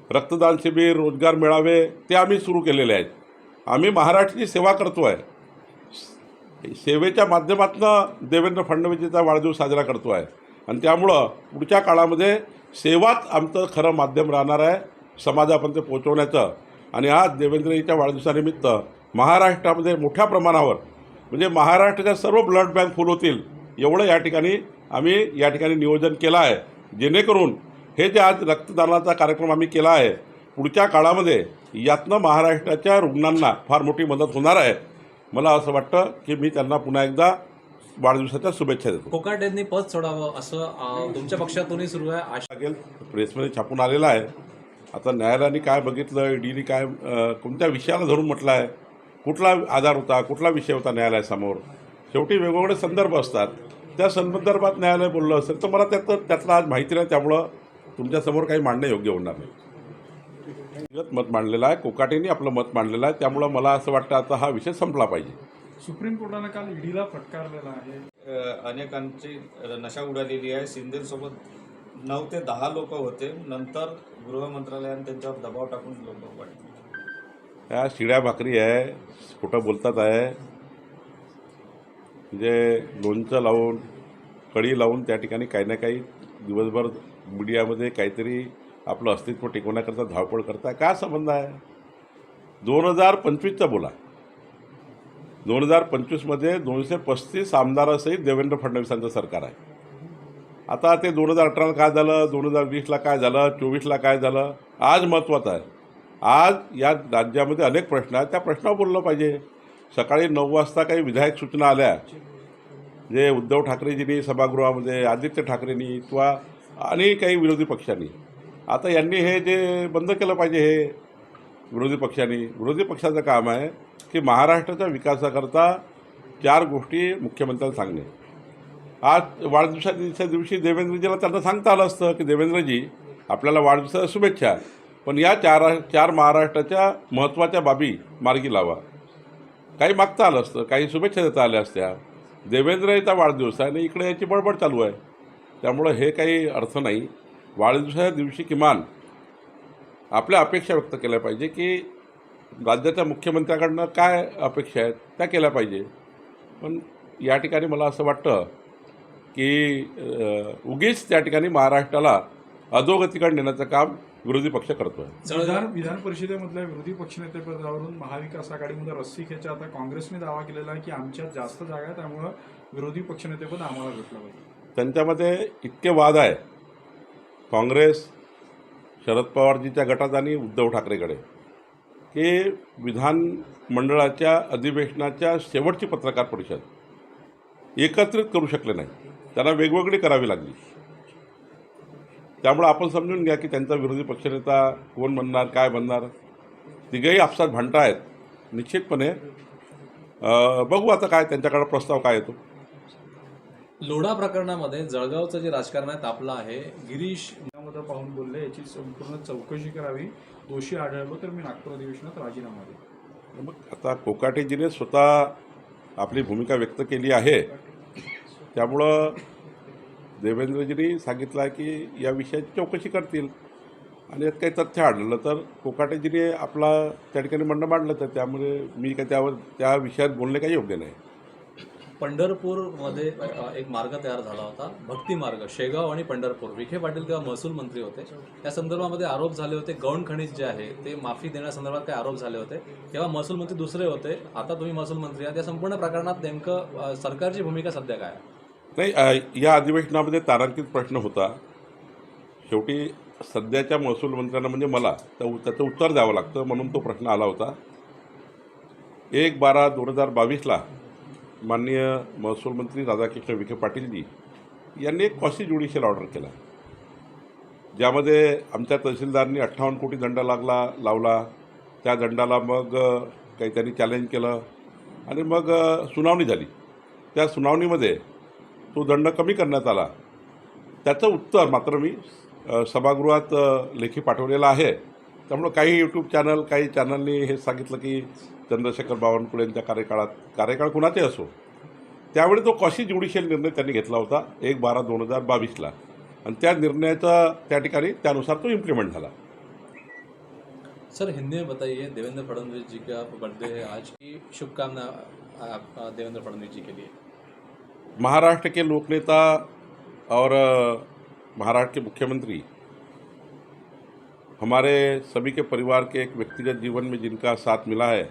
रक्तदान शिबिर, रोजगार मेळावे ते आम्ही सुरू केलेले आहेत. आम्ही महाराष्ट्राची सेवा करतो आहे. सेवेच्या माध्यमातून देवेंद्र फडणवीसचा वाढदिवस साजरा करतो आहे आणि त्यामुळं पुढच्या काळामध्ये सेवाच आमचं खरं माध्यम राहणार आहे समाजापर्यंत पोहोचवण्याचं. आणि आज देवेंद्रजीच्या वाढदिवसानिमित्त महाराष्ट्रामध्ये मोठ्या प्रमाणावर म्हणजे महाराष्ट्राच्या सर्व ब्लड बँक फुल होतील एवढं या ठिकाणी आम्ही नियोजन केलं आहे, जेणेकरून हे जे आज रक्तदानाचा कार्यक्रम आम्ही केला आहे पुढच्या काळामध्ये यातनं महाराष्ट्राच्या रुग्णांना फार मोठी मदत होणार आहे. मला असं वाटतं की मी त्यांना पुन्हा एकदा वाढदिवसाच्या शुभेच्छा देतो. कोकाटे यांनी पद सोडावं असं तुमच्या पक्षातूनही सुरू आहे. आशा लागेल प्रेसमध्ये छापून आलेला आहे. आता न्यायालयाने काय बघितलं, ईडीने काय कोणत्या विषयाला धरून म्हटलं आहे, कुठला आधार होता, कुठला विषय होता न्यायालयासमोर, शेवटी वेगवेगळे संदर्भ असतात. त्या संदर्भात न्यायालय बोललं असेल तर मला त्यातलं आज माहिती नाही, त्यामुळं तुमच्यासमोर काही मांडणं योग्य होणार नाही. मत मांडलेलं आहे, कोकाटेंनी आपलं मत मांडलेलं आहे, त्यामुळं मला असं वाटतं आता हा विषय संपला पाहिजे. सुप्रीम कोर्टाने काल ईडीला फटकारलेला आहे. अनेकांची नशा उडालेली आहे. शिंदेसोबत 9 ते 10 लोक होते, नंतर गृह मंत्रालयाने त्यांच्यावर दबाव टाकून लोक वाढले. ह्या शिड्या भाकरी आहे, खोटं बोलतात आहे. म्हणजे लोणचं लावून कडी लावून त्या ठिकाणी काही ना काही दिवसभर मीडियामध्ये काहीतरी आपलं अस्तित्व टिकवण्याकरता धावपळ करताय. काय संबंध आहे? 2025चा बोला. 2025मध्ये 235 आमदारासहित देवेंद्र फडणवीसांचं सरकार आहे. आता ते 2018ला काय झालं, 2020ला काय झालं, 24ला काय झालं, आज महत्त्वाचं आहे. आज या राज्यामध्ये अनेक प्रश्न आहेत, त्या प्रश्नावर बोललं पाहिजे. सकाळी 9 वाजता काही विधायक सूचना आल्या जे उद्धव ठाकरेजींनी सभागृहामध्ये, आदित्य ठाकरेंनी किंवा आणि काही विरोधी पक्षांनी. आता यांनी हे जे बंद केलं पाहिजे. हे विरोधी पक्षाचं काम आहे की महाराष्ट्राच्या विकासाकरता 4 गोष्टी मुख्यमंत्र्यांना सांगणे. आज वाढदिवसाच्या दिवशी देवेंद्रजीला त्यांना सांगता आलं असतं की देवेंद्रजी आपल्याला वाढदिवसाच्या शुभेच्छा, पण या चार महाराष्ट्राच्या महत्त्वाच्या बाबी मार्गी लावा. काही मागता आलं असतं, काही शुभेच्छा देता आल्या असत्या. देवेंद्रजीचा वाढदिवस आहे आणि इकडे याची बडबड चालू आहे, त्यामुळं हे काही अर्थ नाही. वाढदिवसाच्या दिवशी किमान आपल्या अपेक्षा व्यक्त केल्या पाहिजे की राज्याच्या मुख्यमंत्र्याकडनं काय अपेक्षा आहेत त्या केल्या पाहिजे. पण या ठिकाणी मला असं वाटतं की उगीच त्या ठिकाणी महाराष्ट्राला अधोगतीकडे नेण्याचं काम विरोधी पक्ष करतो आहे. विधान परिषदेमधल्या विरोधी पक्षनेतेपदावरून महाविकास आघाडीमध्ये रस्सी खेचा. आता काँग्रेसने दावा केलेला आहे की आमच्यात जास्त जागा आहे, त्यामुळं विरोधी पक्षनेतेपद आम्हाला भेटलं पाहिजे. त्यांच्यामध्ये इतके वाद आहे काँग्रेस, शरद पवारजीच्या गटात आणि उद्धव ठाकरेकडे की विधानमंडळाच्या अधिवेशनाच्या शेवटची पत्रकार परिषद एकत्रित करू शकले नाही, त्यांना वेगवेगळी करावी लागली. त्यामुळे आपण समजून घ्या की त्यांचा विरोधी पक्षनेता कोण बनणार, काय बनणार. तिघेही आपसात भांडता आहेत. निश्चितपणे बघू आता काय त्यांच्याकडे प्रस्ताव काय येतो. लोढा प्रकरणामध्ये जळगावचं जे राजकारण आहे तापलं आहे. गिरीश यामध्ये पाहून बोलले याची संपूर्ण चौकशी करावी, दोषी आढळलो तर मी नागपूर अधिवेशनात राजीनामा देईन. मग आता कोकाटेजीने स्वतः आपली भूमिका व्यक्त केली आहे, त्यामुळं देवेंद्रजींनी सांगितलं आहे की या विषयाची चौकशी करतील आणि यात काही तथ्य आढळलं तर कोकाटेजीने आपला त्या ठिकाणी म्हणणं मांडलं, तर त्यामुळे मी काय त्या विषयात बोलणे काही योग्य नाही. पंढरपूरमध्ये एक मार्ग तयार झाला होता, भक्ती मार्ग, शेगाव आणि पंढरपूर. विखे पाटील तेव्हा महसूल मंत्री होते. त्या संदर्भामध्ये आरोप झाले होते. गौण खनिज जे आहे ते माफी देण्यासंदर्भात काही आरोप झाले होते. तेव्हा महसूल मंत्री दुसरे होते, आता तुम्ही महसूल मंत्री आहात. या संपूर्ण प्रकरणात नेमकं सरकारची भूमिका सध्या काय आहे? नाही, या अधिवेशनामध्ये तारांकित प्रश्न होता. शेवटी सध्याच्या महसूल मंत्र्यांना म्हणजे मला त्याचं उत्तर द्यावं लागतं, म्हणून तो प्रश्न आला होता. 1/12/2022ला माननीय महसूल मंत्री राधाकृष्ण विखे पाटीलजी यांनी एक क्वासी ज्युडिशियल ऑर्डर केला, ज्यामध्ये आमच्या तहसीलदारांनी 58 कोटी दंड लावला. त्या दंडाला मग काही त्यांनी चॅलेंज केलं आणि मग सुनावणी झाली. त्या सुनावणीमध्ये तो दंड कमी करण्यात आला. त्याचं उत्तर मात्र मी सभागृहात लेखी पाठवलेलं आहे. त्यामुळं काही यूट्यूब चॅनल, काही चॅनलनी हे सांगितलं की चंद्रशेखर बावनकुळे यांच्या कार्यकाळ कुणाचे असो, त्यावेळी तो क्वासी ज्युडिशियल निर्णय त्यांनी घेतला होता 1/12/2022ला आणि त्या निर्णयाचा त्या ठिकाणी त्यानुसार तो इम्प्लिमेंट झाला. सर हिंदी में बताइए, देवेंद्र फडणवीस जी का बर्थडे है आज की, शुभकामना आप देवेंद्र फडणवीस जी के लिए। महाराष्ट्र के लोकनेता और महाराष्ट्र के मुख्यमंत्री हमारे सभी के परिवार के एक व्यक्तिगत जीवन में जिनका साथ मिला है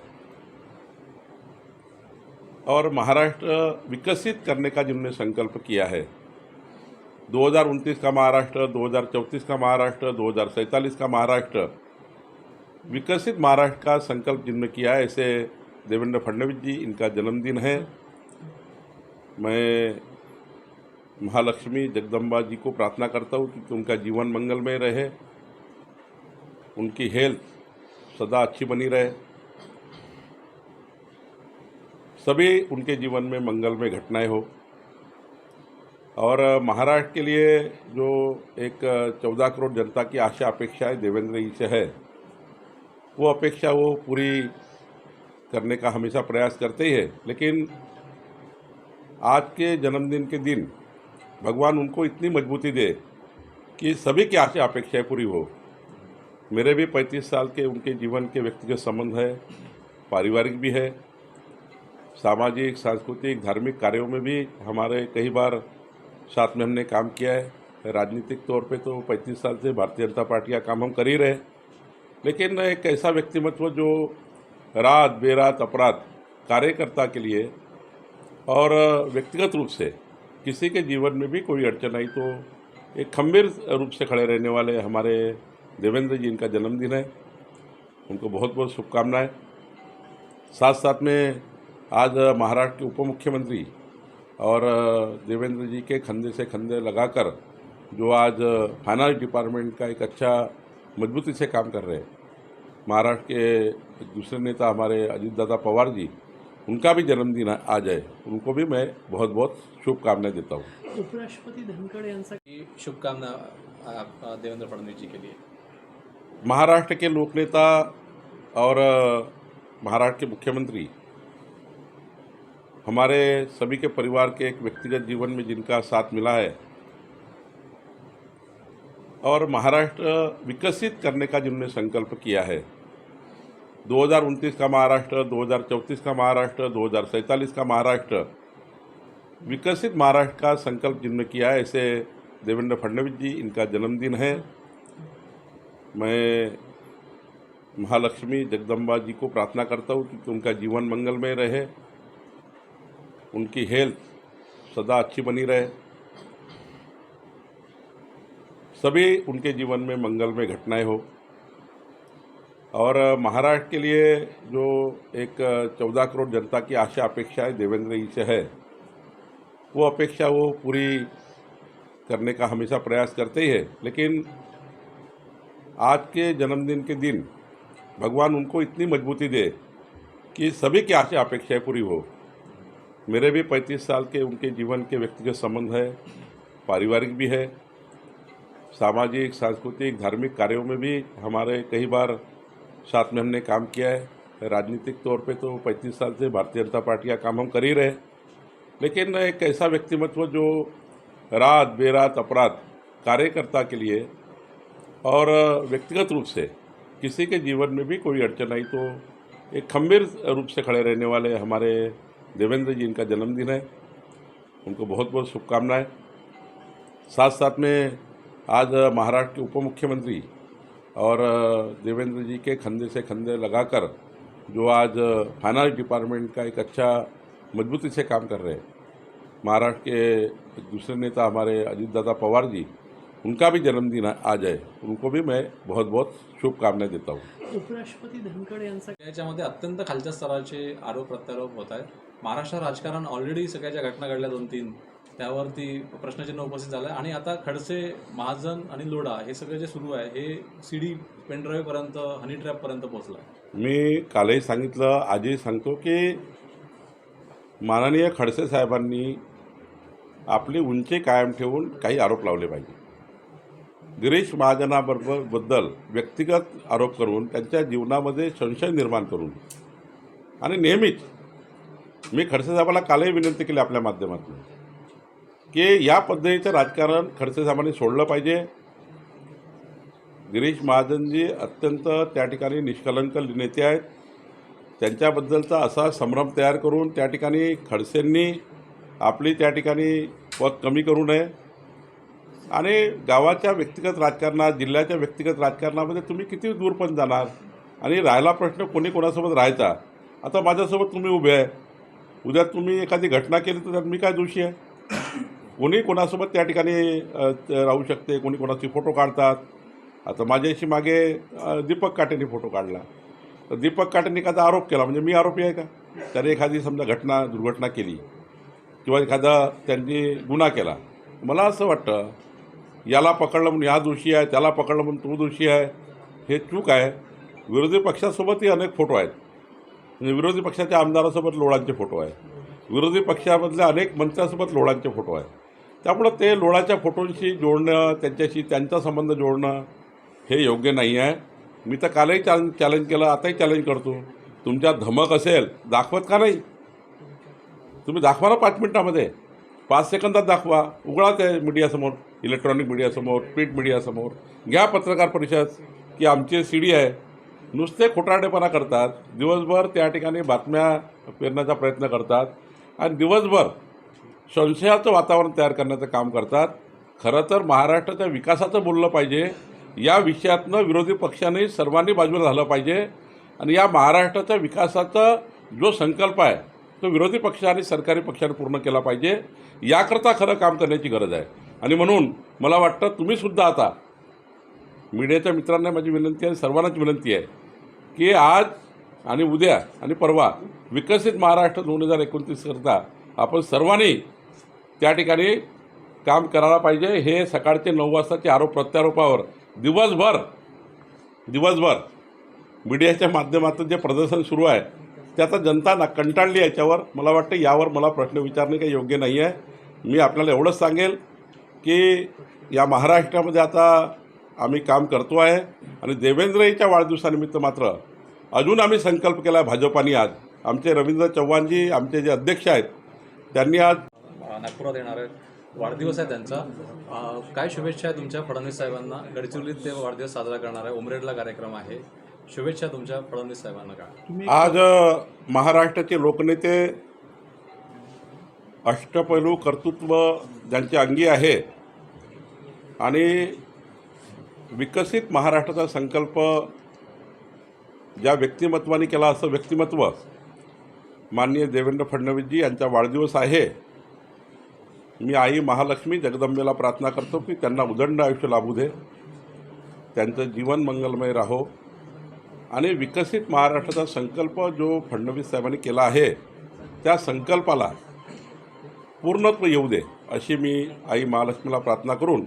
और महाराष्ट्र विकसित करने का जिन्होंने संकल्प किया है, 2029 का महाराष्ट्र, 2034 का महाराष्ट्र, 2047 का महाराष्ट्र, विकसित महाराष्ट्र का संकल्प जिन्होंने किया है, ऐसे देवेंद्र फडणवीस जी, इनका जन्मदिन है। मैं महालक्ष्मी जगदम्बा जी को प्रार्थना करता हूँ कि उनका जीवन मंगलमय रहे, उनकी हेल्थ सदा अच्छी बनी रहे, सभी उनके जीवन में मंगलमय घटनाएं हो। और महाराष्ट्र के लिए जो एक 14 करोड़ जनता की आशा अपेक्षा है देवेंद्र जी से है, वो अपेक्षा वो पूरी करने का हमेशा प्रयास करते ही है। लेकिन आज के जन्मदिन के दिन भगवान उनको इतनी मजबूती दे कि सभी की आशा अपेक्षाएं पूरी हो। मेरे भी 35 साल के उनके जीवन के व्यक्तिगत संबंध है, पारिवारिक भी है, सामाजिक, सांस्कृतिक, धार्मिक कार्यों में भी हमारे कई बार साथ में हमने काम किया है। राजनीतिक तौर पे तो 35 साल से भारतीय जनता पार्टी का काम हम कर ही रहे, लेकिन एक ऐसा व्यक्तिमत्व जो रात बेरात अपराध कार्यकर्ता के लिए और व्यक्तिगत रूप से किसी के जीवन में भी कोई अड़चन आई तो एक खंबीर रूप से खड़े रहने वाले हमारे देवेंद्र जी, इनका जन्मदिन है, उनको बहुत बहुत शुभकामनाएं। साथ साथ में आज महाराष्ट्र के उप मुख्यमंत्री और देवेंद्र जी के कंधे से कंधे लगाकर जो आज फाइनेंस डिपार्टमेंट का एक अच्छा मजबूती से काम कर रहे हैं, महाराष्ट्र के एक दूसरे नेता हमारे अजीत दादा पवार जी, उनका भी जन्मदिन आज है, उनको भी मैं बहुत बहुत शुभकामनाएं देता हूँ। उपराष्ट्रपती धनखड यांचा की शुभकामना आप देवेंद्र फडणवीस जी के लिए। महाराष्ट्र के लोकनेता और महाराष्ट्र के मुख्यमंत्री हमारे सभी के परिवार के एक व्यक्तिगत जीवन में जिनका साथ मिला है और महाराष्ट्र विकसित करने का जिन्होंने संकल्प किया है, 2029 का महाराष्ट्र, 2034 का महाराष्ट्र, 2047 का महाराष्ट्र, विकसित महाराष्ट्र का संकल्प जिन्होंने किया है, ऐसे देवेंद्र फडणवीस जी, इनका जन्मदिन है। मैं महालक्ष्मी जगदम्बा जी को प्रार्थना करता हूँ कि उनका जीवन मंगलमय रहे, उनकी हेल्थ सदा अच्छी बनी रहे, सभी उनके जीवन में मंगलमय घटनाएं हो। और महाराष्ट्र के लिए जो एक 14 करोड़ जनता की आशा अपेक्षा है देवेंद्र जी से है, वो अपेक्षा वो पूरी करने का हमेशा प्रयास करते ही है। लेकिन आज के जन्मदिन के दिन भगवान उनको इतनी मजबूती दे कि सभी की आशा अपेक्षाएं पूरी हो। मेरे भी 35 साल के उनके जीवन के व्यक्तिगत संबंध है, पारिवारिक भी है, सामाजिक, सांस्कृतिक, धार्मिक कार्यों में भी हमारे कई बार साथ में हमने काम किया है। राजनीतिक तौर पे तो 35 साल से भारतीय जनता पार्टी का काम हम कर ही रहे, लेकिन एक ऐसा व्यक्तिमत्व जो रात बेरात अपराध कार्यकर्ता के लिए और व्यक्तिगत रूप से किसी के जीवन में भी कोई अड़चन आई तो एक खंबीर रूप से खड़े रहने वाले हमारे देवेंद्र जी, इनका जन्मदिन है, उनको बहुत बहुत शुभकामनाएं। साथ साथ में आज महाराष्ट्र के उप मुख्यमंत्री और देवेंद्र जी के कंधे से कंधे लगाकर जो आज फाइनेंस डिपार्टमेंट का एक अच्छा मजबूती से काम कर रहे हैं, महाराष्ट्र के एक दूसरे नेता हमारे अजीत दादा पवार जी, उनका भी जन्मदिन आज है, उनको भी मैं बहुत बहुत शुभकामनाएं देता हूँ। उपराष्ट्रपती धनखड यांचा याच्यामध्ये अत्यंत खालच्या स्तराचे आरोप प्रत्यारोप होत आहेत। महाराष्ट्र राजकारण ऑलरेडी सगळ्या ज्या घटना घडल्या 2-3 त्यावरती प्रश्नचिन्ह उपस्थित झालं आहे आणि आता खडसे, महाजन आणि लोढा हे सगळं जे सुरू आहे हे सीडी पेनड्राईव्हपर्यंत, हनी ट्रॅपपर्यंत पोहोचलं आहे। मी कालही सांगितलं, आजही सांगतो की माननीय खडसे साहेबांनी आपली उंची कायम ठेवून काही आरोप लावले पाहिजे। गिरीश महाजनाबद्दल व्यक्तिगत आरोप करून त्यांच्या जीवनामध्ये संशय निर्माण करून आणि नेहमीच मी खडसे साहेबांना कालही विनंती केली आपल्या माध्यमातून की या पद्धतीचं राजकारण खडसे साहेबांनी सोडलं पाहिजे। गिरीश महाजनजी अत्यंत त्या ठिकाणी निष्कलंक नेते आहेत. त्यांच्याबद्दलचा असा संभ्रम तयार करून त्या ठिकाणी खडसेंनी आपली त्या ठिकाणी पद कमी करू नये आणि गावाच्या व्यक्तिगत राजकारणात, जिल्ह्याच्या व्यक्तिगत राजकारणामध्ये तुम्ही किती दूर पण जाणार. आणि राहिला प्रश्न कोणी कोणासोबत राहायचा. आता माझ्यासोबत तुम्ही उभे आहे, उद्या तुम्ही एखादी घटना केली तर त्यात मी काय दोषी आहे. कोणी कोणासोबत त्या ठिकाणी राहू शकते, कोणी कोणाचे फोटो काढतात. आता माझ्याशी मागे दीपक काटेंनी फोटो काढला, तर दीपक काटेंनी एखादा आरोप केला म्हणजे मी आरोपी आहे का. त्याने एखादी समजा दुर्घटना केली किंवा एखादा त्यांनी गुन्हा केला, मला असं वाटतं याला पकडलं म्हणून हा दोषी आहे, त्याला पकडलं म्हणून तो दोषी आहे, हे चूक आहे. विरोधी पक्षासोबतही अनेक फोटो आहेत. म्हणजे विरोधी पक्षाच्या आमदारासोबत लोळांचे फोटो आहेत, विरोधी पक्षामधल्या अनेक मंत्र्यांसोबत लोळांचे फोटो आहेत. त्यामुळं ते लोळाच्या फोटोंशी जोडणं, त्यांच्याशी त्यांचा संबंध जोडणं हे योग्य नाही आहे. मी तर कालही चॅलेंज केलं, आताही चॅलेंज करतो. तुमच्या धमक असेल दाखवत का नाही. तुम्ही दाखवा ना 5 मिनिटामध्ये, 5 सेकंदात दाखवा. उघडा ते मीडियासमोर, इलेक्ट्रॉनिक मीडियासमोर, प्रिंट मीडियासमोर घ्या पत्रकार परिषद की आमचे CD आहे. नुसते खोटारडेपणा करतात, दिवसभर त्या ठिकाणी बातम्या पेरण्याचा प्रयत्न करतात आणि दिवसभर संशयाचं वातावरण तयार करण्याचं काम करतात. खरं तर महाराष्ट्राच्या विकासाचं बोललं पाहिजे. या विषयातनं विरोधी पक्षाने सर्वांनी बाजूला झालं पाहिजे आणि या महाराष्ट्राच्या विकासाचा जो संकल्प आहे तो विरोधी पक्ष आणि सरकारी पक्षाने पूर्ण केला पाहिजे. याकरता खरं काम करण्याची गरज आहे. आणि म्हणून मला वाटतं तुम्हीसुद्धा आता मीडियाच्या मित्रांना माझी विनंती आहे, सर्वांनाच विनंती आहे की आज आणि उद्या आणि परवा विकसित महाराष्ट्र 2029 करता आपण सर्वांनी त्या ठिकाणी काम करायला पाहिजे. हे सकाळचे 9 वाजताचे आरोप प्रत्यारोपावर दिवसभर मीडियाच्या माध्यमातून जे प्रदर्शन सुरू आहे त्याचा जनता कंटाळली. याच्यावर मला वाटतं यावर मला प्रश्न विचारणे काही योग्य नाही आहे. मी आपल्याला एवढंच सांगेल की या महाराष्ट्रामध्ये आता आम्ही काम करतो आहे आणि देवेंद्रजीच्या वाढदिवसानिमित्त मात्र अजून आम्ही संकल्प केला आहे भाजपाने. आज आमचे रवींद्र चव्हाणजी, आमचे जे अध्यक्ष आहेत, त्यांनी आज नागपुरात येणार आहेत. वाढदिवस आहे त्यांचा. काय शुभेच्छा आहे तुमच्या फडणवीस साहेबांना. गडचिरोलीत ते वाढदिवस साजरा करणार आहे. उमरेडला कार्यक्रम आहे. शुभेच्छा तुमच्या फडणवीस साहेबांना. काय आज महाराष्ट्राचे लोकनेते, अष्टपैलू कर्तृत्व ज्यांचे अंगी आहे आणि विकसित महाराष्ट्राचा संकल्प ज्या व्यक्तिमत्वाने केला असं व्यक्तिमत्व माननीय देवेंद्र फडणवीसजी यांचा वाढदिवस आहे. मी आई महालक्ष्मी जगदंबेला प्रार्थना करतो की त्यांना उदंड आयुष्य लाभू दे, त्यांचं जीवन मंगलमय राहो आणि विकसित महाराष्ट्राचा संकल्प जो फडणवीस साहेबांनी केला आहे त्या संकल्पाला पूर्णत्व येऊ दे अशी मी आई महालक्ष्मीला प्रार्थना करून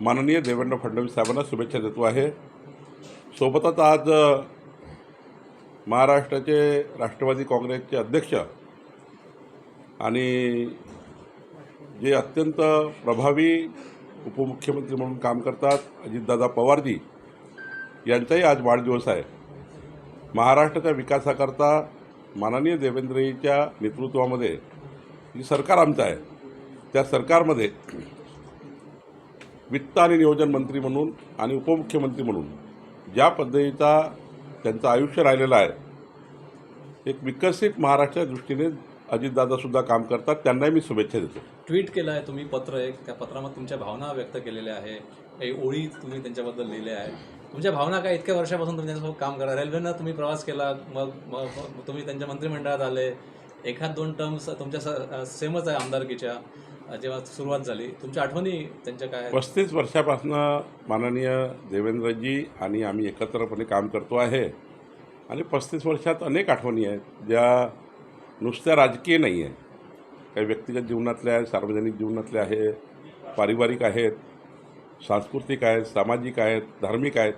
माननीय देवेंद्र फडणवीस साहेबांना शुभेच्छा देतो आहे. सोबतच आज महाराष्ट्राचे राष्ट्रवादी काँग्रेसचे अध्यक्ष आणि जे अत्यंत प्रभावी उपमुख्यमंत्री म्हणून काम करतात अजितदादा पवारजी यांचाही आज वाढदिवस आहे. महाराष्ट्राच्या विकासाकरता माननीय देवेंद्रजीच्या नेतृत्वामध्ये जे सरकार आमचं आहे त्या सरकारमध्ये वित्त आणि नियोजन मंत्री म्हणून आणि उपमुख्यमंत्री म्हणून ज्या पद्धतीचा त्यांचं आयुष्य राहिलेलं आहे, एक विकसित महाराष्ट्राच्या दृष्टीने अजितदादासुद्धा काम करतात. त्यांनाही मी शुभेच्छा देतो. ट्विट केलं आहे तुम्ही, पत्र एक, त्या पत्रामध्ये तुमच्या भावना व्यक्त केलेल्या आहे. काही ओळी तुम्ही त्यांच्याबद्दल लिहिल्या आहे. तुमच्या भावना काय, इतक्या वर्षापासून तुम्ही त्यांच्यासोबत काम करा, रेल्वेनं तुम्ही प्रवास केला, मग तुम्ही त्यांच्या मंत्रिमंडळात आले, 1-2 टर्म्स तुमच्या सेमच आहे आमदारकीच्या जेव्हा सुरुवात झाली. तुमच्या आठवणी त्यांच्या काय? 35 वर्षापासून माननीय देवेंद्रजी आणि आम्ही एकत्रपणे काम करतो आहे आणि 35 वर्षात अनेक आठवणी आहेत ज्या नुसत्या राजकीय नाही आहे, काही व्यक्तिगत जीवनातल्या आहेत, सार्वजनिक जीवनातल्या आहेत, पारिवारिक आहेत, सांस्कृतिक आहेत, सामाजिक आहेत, धार्मिक आहेत.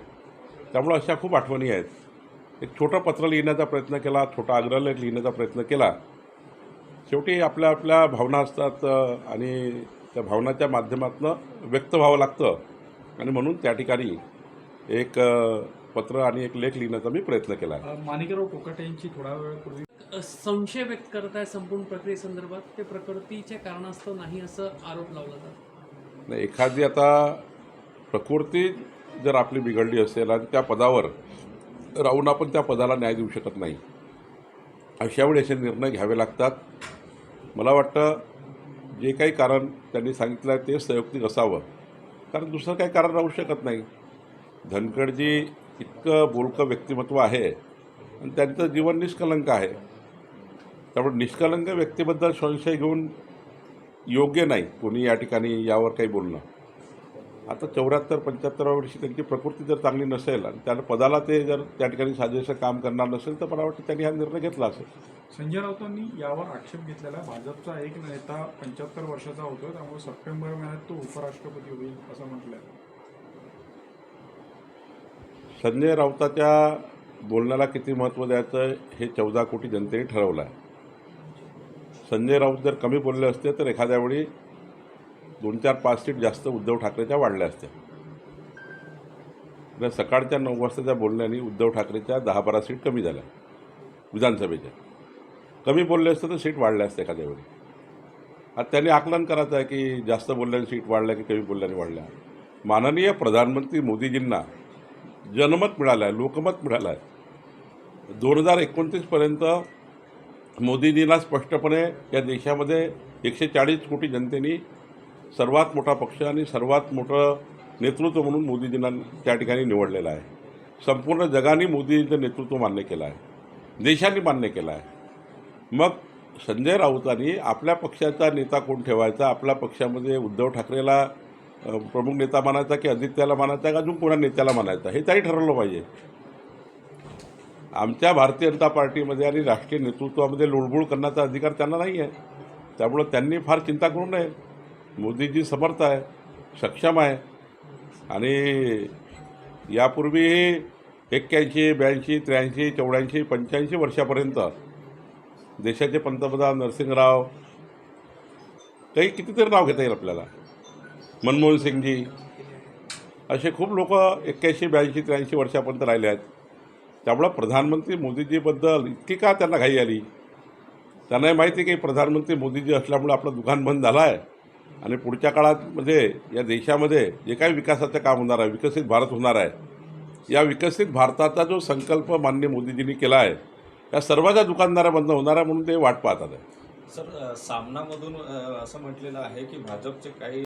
त्यामुळं अशा खूप आठवणी आहेत. एक छोटं पत्र लिहिण्याचा प्रयत्न केला, छोटा आग्रहलेख लिहिण्याचा प्रयत्न केला. शेवटी आपल्या आपल्या भावना असतात आणि त्या भावनाच्या माध्यमातून व्यक्त व्हावं लागतं आणि म्हणून त्या ठिकाणी एक पत्र आणि एक लेख लिहिण्याचा मी प्रयत्न केला आहे. माणिकराव कोकाटे यांची थोडा वेळ पूर्वी संशय व्यक्त करत आहे संपूर्ण प्रक्रियेसंदर्भात. ते प्रकृतीच्या कारणास्तव नाही असं आरोप लावला जातो. नाही, एखादी आता प्रकृती जर आपली बिघडली असेल आणि त्या पदावर राहून आपण त्या पदाला न्याय देऊ शकत नाही, अशा वेळी असे निर्णय घ्यावे लागतात. मला वाटतं जे काही कारण त्यांनी सांगितलं आहे ते संयुक्तिक असावं, कारण दुसरं काही कारण राहू शकत नाही. धनखडजी इतकं बोलकं व्यक्तिमत्व आहे आणि त्यांचं जीवन निष्कलंक आहे. त्यामुळे निष्कलंक व्यक्तीबद्दल संशय घेऊन योग्य नाही कोणी या ठिकाणी यावर काही बोलणं. आता 74-75व्या वर्षी त्यांची प्रकृती जर चांगली नसेल आणि त्या पदाला ते जर त्या ठिकाणी साजेसं काम करणार नसेल तर मला वाटतं त्यांनी हा निर्णय घेतला असेल. संजय राऊतांनी यावर आक्षेप घेतलेला आहे. भाजपचा एक नेता 75 वर्षाचा होतो, त्यामुळे सप्टेंबर महिन्यात तो उपराष्ट्रपती होईल असं म्हटलं आहे. संजय राऊताच्या बोलण्याला किती महत्त्व द्यायचं हे 14 कोटी जनतेने ठरवलं आहे. संजय राऊत जर कमी बोलले असते तर एखाद्या वेळी 2-4-5 सीट जास्त उद्धव ठाकरेच्या वाढल्या असत्या. तर सकाळच्या 9 वाजताच्या बोलण्याने उद्धव ठाकरेच्या 10-12 सीट कमी झाल्या विधानसभेच्या. कमी बोलले असते तर सीट वाढल्या असत्या एखाद्या वेळी. आता त्यांनी आकलन करायचं आहे की जास्त बोलल्याने सीट वाढल्या की कमी बोलल्याने वाढल्या. माननीय प्रधानमंत्री मोदीजींना जनमत मिळालं आहे, लोकमत मिळालं आहे. 2029पर्यंत मोदीजींना स्पष्टपणे या देशामध्ये 140 कोटी जनतेने सर्वात मोठा पक्ष आणि सर्वात मोठं नेतृत्व म्हणून मोदीजींना त्या ठिकाणी निवडलेलं आहे. संपूर्ण जगाने मोदीजींचं नेतृत्व मान्य केलं आहे, देशाने मान्य केलं आहे. मग संजय राऊतांनी आपल्या पक्षाचा नेता कोण ठेवायचा, आपल्या पक्षामध्ये उद्धव ठाकरेला प्रमुख नेता मानायचा की आदित्याला मानायचा का अजून कोणा नेत्याला मानायचा हे त्यांनी ठरवलं पाहिजे. आमच्या भारतीय जनता पार्टीमध्ये आणि राष्ट्रीय नेतृत्वामध्ये लुडबुड करण्याचा अधिकार त्यांना नाही आहे. त्यामुळं त्यांनी फार चिंता करू नये. मोदीजी समर्थ आहे, सक्षम आहे आणि यापूर्वीही 81, 82, 83, 84, 85 वर्षापर्यंत देशाचे पंतप्रधान नरसिंहराव, काही कितीतरी नाव घेता येईल आपल्याला, मनमोहन सिंगजी, असे खूप लोक 81, 82, 83 वर्षापर्यंत राहिले आहेत. त्यामुळं प्रधानमंत्री मोदीजीबद्दल इतकी का त्यांना घाई आली? त्यांनाही माहिती की प्रधानमंत्री मोदीजी असल्यामुळे आपलं दुकान बंद झालं आहे आणि पुढच्या काळामध्ये या देशामध्ये जे काही विकासाचं काम होणार आहे, विकसित भारत होणार आहे, या विकसित भारताचा जो संकल्प माननीय मोदीजींनी केला आहे या सर्वांच्या दुकानदारा बंद होणार आहे म्हणून ते वाट पाहतात आहे. सर, सामनामधून असं म्हटलेलं आहे की भाजपचे काही